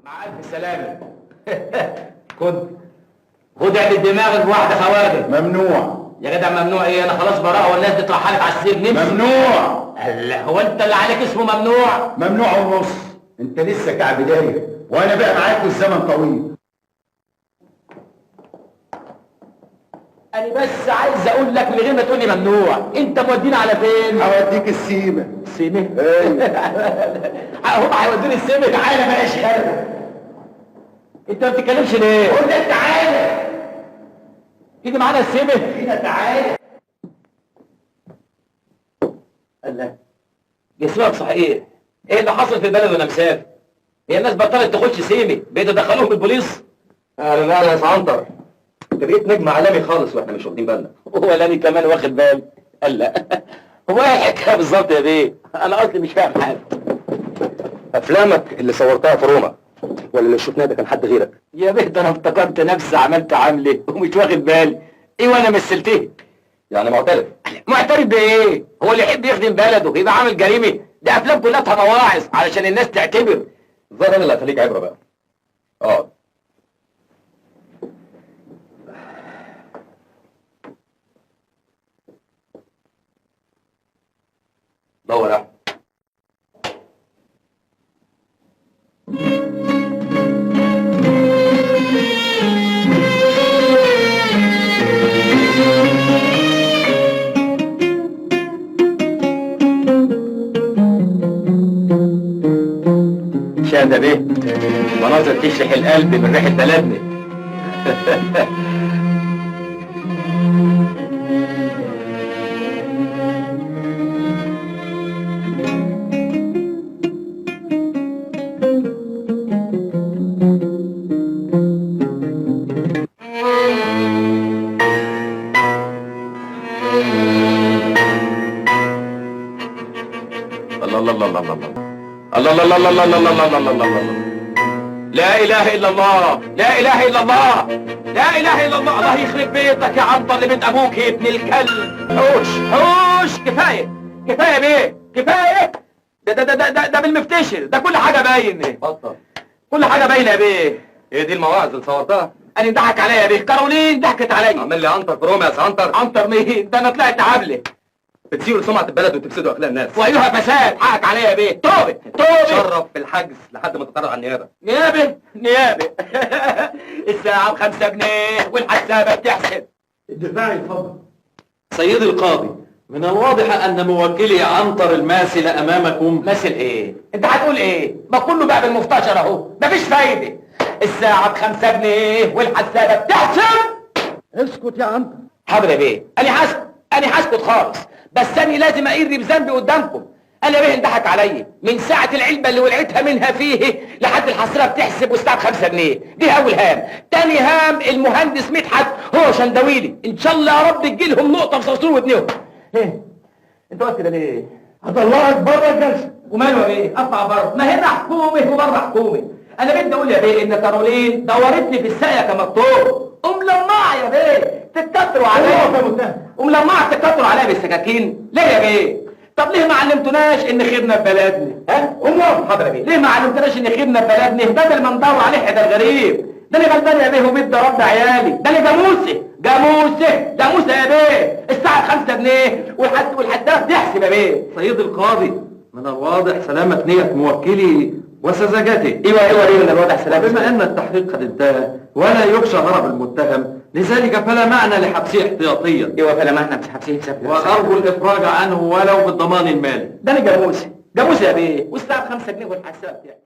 مع ألف سلامة. خد اعمل دماغك بواحدة خوارج. ممنوع يا جدع ممنوع ايه؟ انا خلاص براءة والناس دي ترحلت على السجن. ممنوع. هلا هو انت اللي عليك اسمه ممنوع؟ ممنوع ونص. انت لسه كعب داير وانا بقى معاك والزمن طويل. انا بس عايز اقول لك من غير ما تقول لي ممنوع، انت مودينا على فين؟ هوديك السيمه. السيمه؟ ايوه. هم هيودوني السيمه. تعالى ماشي. انت ما بتتكلمش ليه؟ قول لك تعالى تيجي معانا السيمه. هنا تعالى. الله، جسمك صحيح. ايه اللي حصل في البلد وانا مسافر؟ هي الناس بطلت تخش سيمي، بقيتوا تدخلوهم البوليس؟ لا يا سعنتر، انت بقيت نجم عالمي خالص واحنا مش واخدين بالنا. ولا انا كمان واخد بالي. لا هو ايه الحكايه بالظبط يا بيه؟ انا اصلي مش فاهم حاجه. افلامك اللي صورتها في روما ولا اللي شفناه ده كان حد غيرك؟ يا بيه ده انا افتكرت نفسي عملت عمله ومش واخد بالي. ايه وانا مثلتها؟ يعني معترف؟ معترف بايه؟ هو اللي يحب يخدم بلده يبقى عامل جريمه؟ دي افلام كلها مواعظ علشان الناس تعتبر. الظاهر انا اللي هخليك عبره بقى. اقعد. دور يا احمد. شاهد بيه، مناظر تشرح القلب من ريحه بلدنا. الله الله الله الله الله الله الله الله الله الله الله الله الله الله. لا اله الا الله، لا اله الا الله، لا اله الا الله. الله يخرب بيتك يا عنتر اللي بنت ابوك يا ابن الكلب. حوش حوش، كفايه كفايه بيه كفايه. ده بالمفتشر، ده كل حاجه باينه. بطل. كل حاجه باينه يا بيه. ايه دي المواعظ اللي صورتها؟ انا ضحك عليا يا بيه، كارولين ضحكت عليا. عامل لي عنتر في روما يا سعنتر؟ عنتر مين؟ ده انا طلعت عبله. بتسيئوا لسمعه البلد وتفسدوا اخلاق الناس. وايها فساد، حقك عليا يا بيه. توبه توبه. شرف بالحجز لحد ما تقرر على النيابه. نيابه نيابه. الساعه ب5 جنيه والحسابه بتحسب. الدفاع يتفضل. سيدي القاضي، من الواضح أن موكلي عنتر الماثل أمامكم. مثل ايه؟ انت هتقول ايه؟ ما كله بقى بالمفتشر اهو، مفيش فايده. الساعه ب5 جنيه والحسابه بتحسب. اسكت يا عنتر. حاضر يا بيه، انا هسكت خالص، بس انا لازم اقر بذنبي قدامكم. انا بيه انضحك عليا من ساعه العلبه اللي ولعتها منها فيه لحد الحصيره بتحسب والساعه ب5 جنيه. دي اول هام. تاني هام المهندس مدحت هو شندويلي، ان شاء الله يا رب تجيلهم نقطه في صرصور ودنهم. ايه انت واقف كده ليه؟ هطلعك بره الجلسه. وماله يا بيه؟ اطلع بره، ما هنا حكومه وبره حكومه. انا بدي اقول يا بيه ان كارولين دورتني في الساقيه كمكتوب. ملمعه يا بيه، تتكتروا عليا. وملمعه تتكتروا عليا بالسكاكين. ليه يا بيه؟ طب ليه ما علمتوناش ان خيرنا في بلدنا؟ ها؟ امور حاضر يا بيه. ليه ما علمتوناش ان خيرنا في بلدنا بدل ما ندور عليه حدا الغريب؟ ده انا غلبان يا بيه وبدي اربي عيالي. ده انا جاموسه يا بيه. الساعه ب5 جنيه والحداد تحسب يا بيه. سيدي القاضي، من الواضح سلامة نية موكلي وسذاجته. ايوه ليه من الواضح سلامة؟ بما أن التحقيق قد انتهى ولا يخشى هرب المتهم، لذلك فلا معنى لحبسه احتياطيا. ايوه فلا معنى مش حابسين وأرجو الإفراج عنه ولو بالضمان المالي. ده انا جاموسه يا بيه، والساعه ب5 جنيه والحساب يعني.